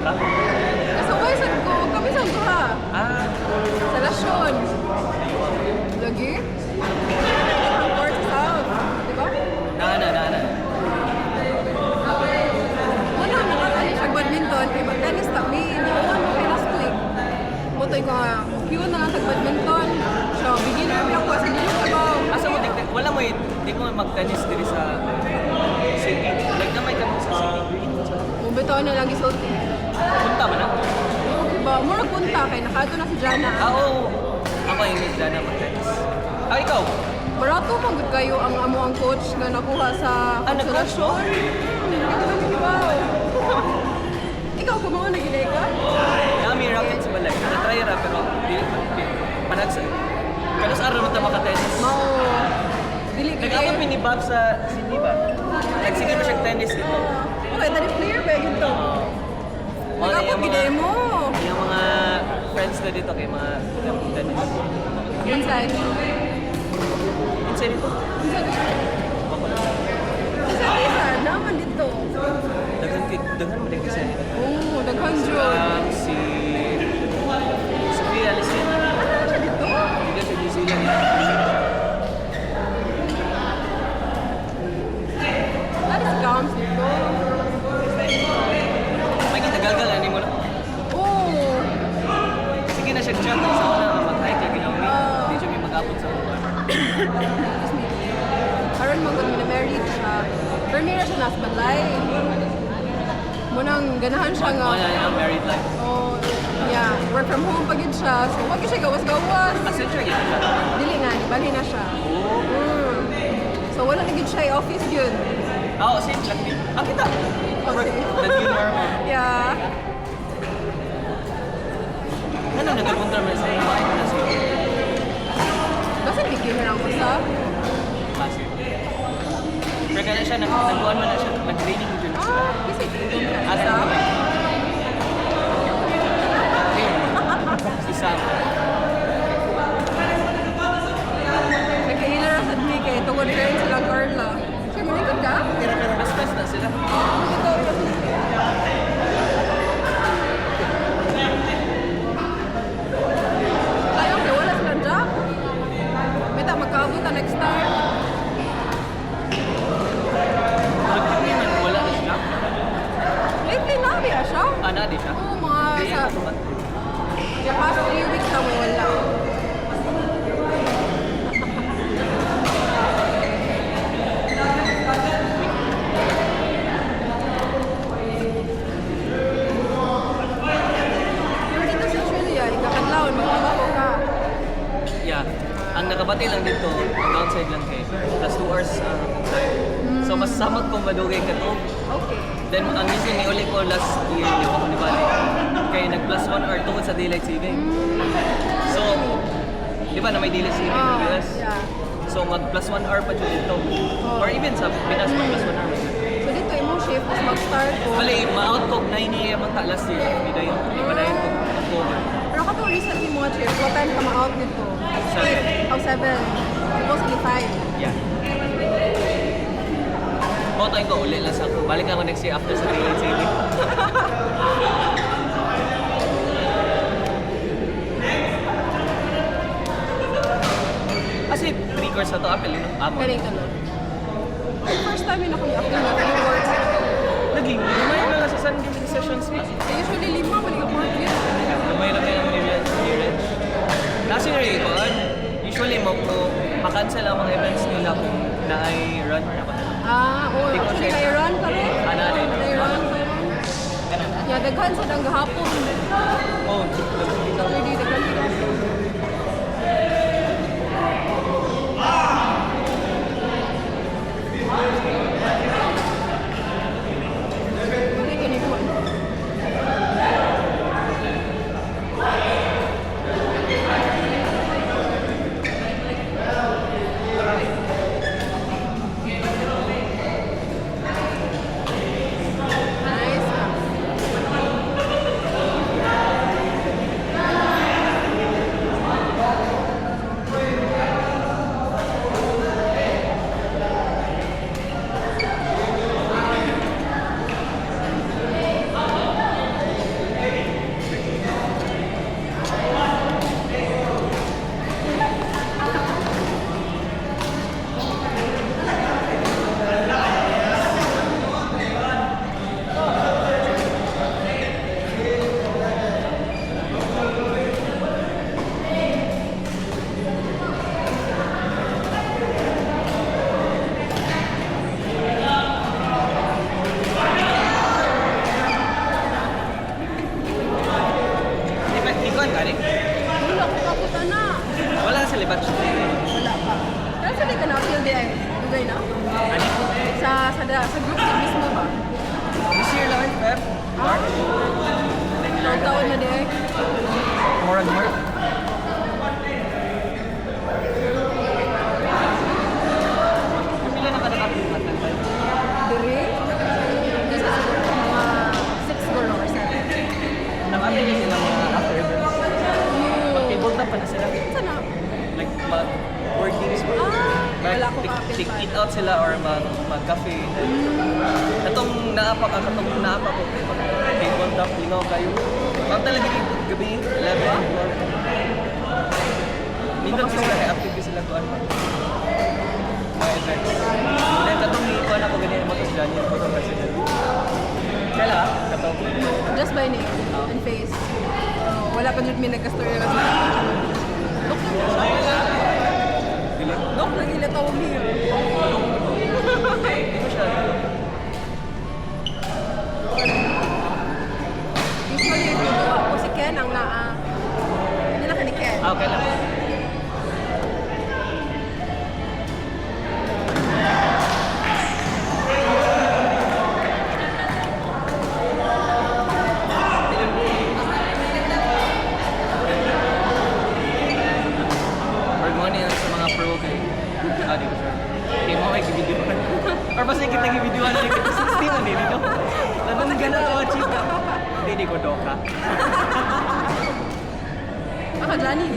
Kasawaysan ko, kami sa duha. Sa Lasyon. Lagi? Ang court sa South. Diba? Dana. Una, nakakali siya badminton. Kaya mag-tennis kami. Hindi ko ano kay last week. Butoy ko nga, cute na lang tag-badminton. So, beginner mi ako. Sa dito ko ba? Asa mo, wala mo di ko mag-tennis diri sa city. Like na may tennis sa city. Mubito na lang isot. Punta ba na? Diba? Mura punta kay nakato na si Jana. Oo. Ako yung Miss Dana mag-tennis. Ikaw? Barato magod kayo ang amo ang coach na nakuha sa nag-coach mo? Wow. Ikaw kung mga nagilay ka? Nami rackets ba like? Na-try ra pero di managsa. Pero sa araw mo ta maka-tennis. Mao. Dili ka Nag-abot mi ni Bob sa Sydney ba? Nagsigil mo siyang tennis dito. Okay, dali player ba yun to? Nag-abot gilay mo. Yung mga friends ko dito kay mga tennis. Inside. Inside dito? Isa, naman dito. Daghan mo din kasi. Oo, daghan dyan. Si Sophia Alisin. Ano siya dito? Hindi sa New Zealand. That is gums dito. May kitagalgal, ano mo na? Oo. Sige na siya chat. Sa una, mag-hike lagi lang. Hindi siya may mag-apot sa una. Karon mo kung na-married siya. Pero meron siya nasa balay. Munang ganahan siya nga. Wala yung married life. Oh, yeah. Work from home pag yun siya. So, wag siya gawas-gawas. Kasi siya gito siya. Dili nga, bali na siya. So, wala na siya office yun. Oo, same lang din. Kita! Okay. The new normal. Yeah. Ano nagkapunta mo sa iyo? Kasi beginner ang usa. Kasi. Pero kaya siya, nagbuhan mo na siya. Nag-training dyan. Kasi beginner ang Asa? usa. Si Sam. Nagkahilar sa dmi kay tungod kayo sila Carla. Siya, malikod ka? Best na sila. Ito, sayang kay wala silang job. Meta, magkaabot na next time. Nagpapin man, wala na siya. Lately na, biya siya. Na di siya. Oo, mga Hindi sa... ako ba? The past 3 weeks na mo wala. Pero dito sa Australia, ikakadlaon, magtrabaho ka. Yeah. Ang nakabati lang dito, downside lang kay plus 2 hours outside. So mas samot kung madugay ka to. Okay. Then ang mission ni uli ko last year, di ba ko ni Bali? Kaya nag plus 1 hour tungkol sa daylight saving. So, di ba na may daylight saving sa US? Yeah. So mag plus 1 hour pa dyan dito. Or even sa Pinas mag plus 1 hour. So dito, imong shift, mas mag-start ko. Bali, ma-out ko 9 a.m. ang ta last year. Hindi dayon, hindi pa dayon ko October. Pero kato recently mga shift, what time ka ma-out dito? 7. Oh, 7. Supposedly 5. Yeah. Motoin ko uli lang sa ako. Balik ako next year after sa daylight saving. Kasi 3 course na to, apel yun. Galing ka no? First time yun ako i-upload na 3 words. Lagi, lumay na lang sa Sunday sessions pa. So usually 5, mali ka work yun. Lumay na kayo ng events. Last year rin ko, usually makancel ang mga events nila kung na-run na pa. Oo. Di ko Actually, check. na-run ka rin. Rin. Na-run ka rin. Ganun. Yeah, daghan sa dang gahapon. Oh, Saturday, daghan sa gahapon. Hindi ka nito. Nice. Tuon na di. More and more. Pila na ka nakatumat ng tayo? Diri. This is mga 6 siguro or 7. Nakapili sila mga after events. Mag-table top pa na sila. Sana? Like mag-workings pa. Wala ko kapit Check pa. it out sila or mag-cafe. Katong naapak ko. Table top, lingaw kayo. Pag talaga yung gabi, 11. Minsan sila, active sila ko ano. Mga events. Then katong ikuan ako ganyan mo sa Daniel ko sa president. Kaya katong Just by name and face. Wala pa dyan may nagka-story na sa dili. Dok, nagila tawag niyo. Hindi ko siya. Usually, if you go ako si Ken ang naa. Hindi lang ka ni Ken. Okay lang. Or mo niya sa mga pro kay di ko sure. Kay mo kay video. Or basta kita gi-video na kita 60 man din no. Tanong gana ka chika. Hindi ko doka. Ako, Johnny.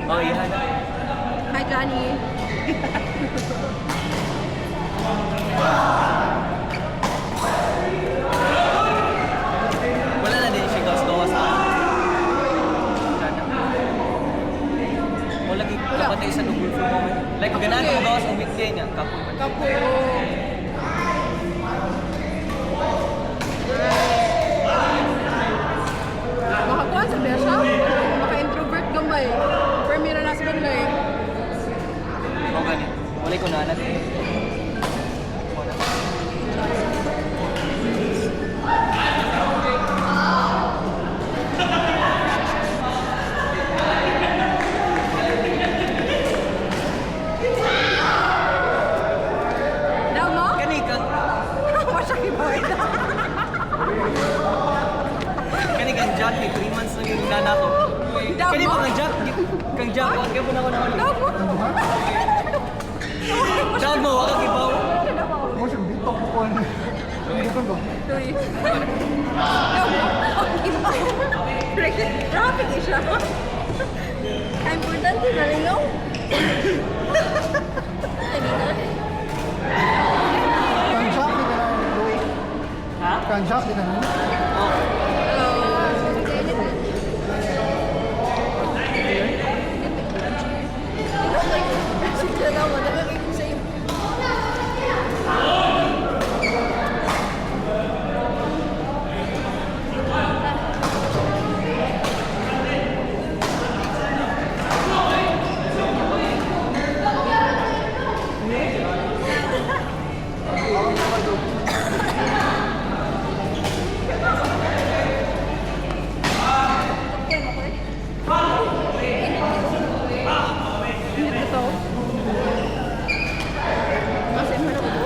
Oh, iya na. Hi, Johnny. Wala na din siya gawas na. Wala lagi kapatay sa double flow mo. Like ganahan mo gawas ang weekday niya, kapoy man. Kapo. Makakuha sa Besha. Maka-introvert gamay. Pero meron na sa bagay. O gani. Wala ko na natin. Daw mo? Kani kang Masya kiboy na. kani kang Jack 3 months na yung nana ko. Daw Kani mo? pa kang Jack kaya po na ako naman. Daw mo? Daw mo wala kibaw. Mo siya bitok ko ano. Hindi ko ba? Tuy. Daw mo? Okay ba? Traffic siya. Importante na rin yung. Kan Jack di ka na Louis. Ha? Kan Jack di ka na. Oh. Ito. Kasi mo na ko.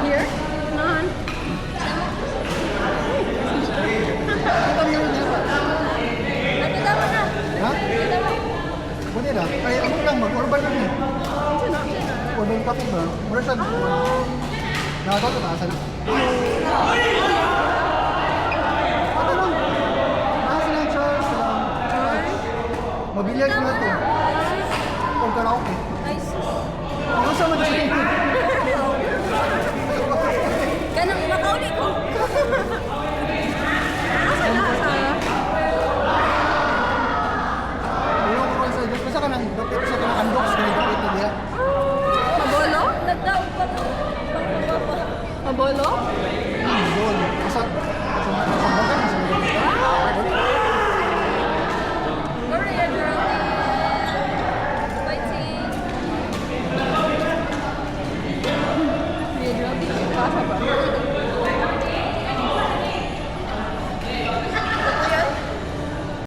Here? Nahan. Ha? Buti na. Kaya ano lang mag-urban lang eh. Urban kapit ba? Mura siya. Nakato sa taas na. Ano lang? Nasa lang Charles lang. Mobilyag na ito. Kung karaoke. Ano sa mga dito? Ganang makauli ko.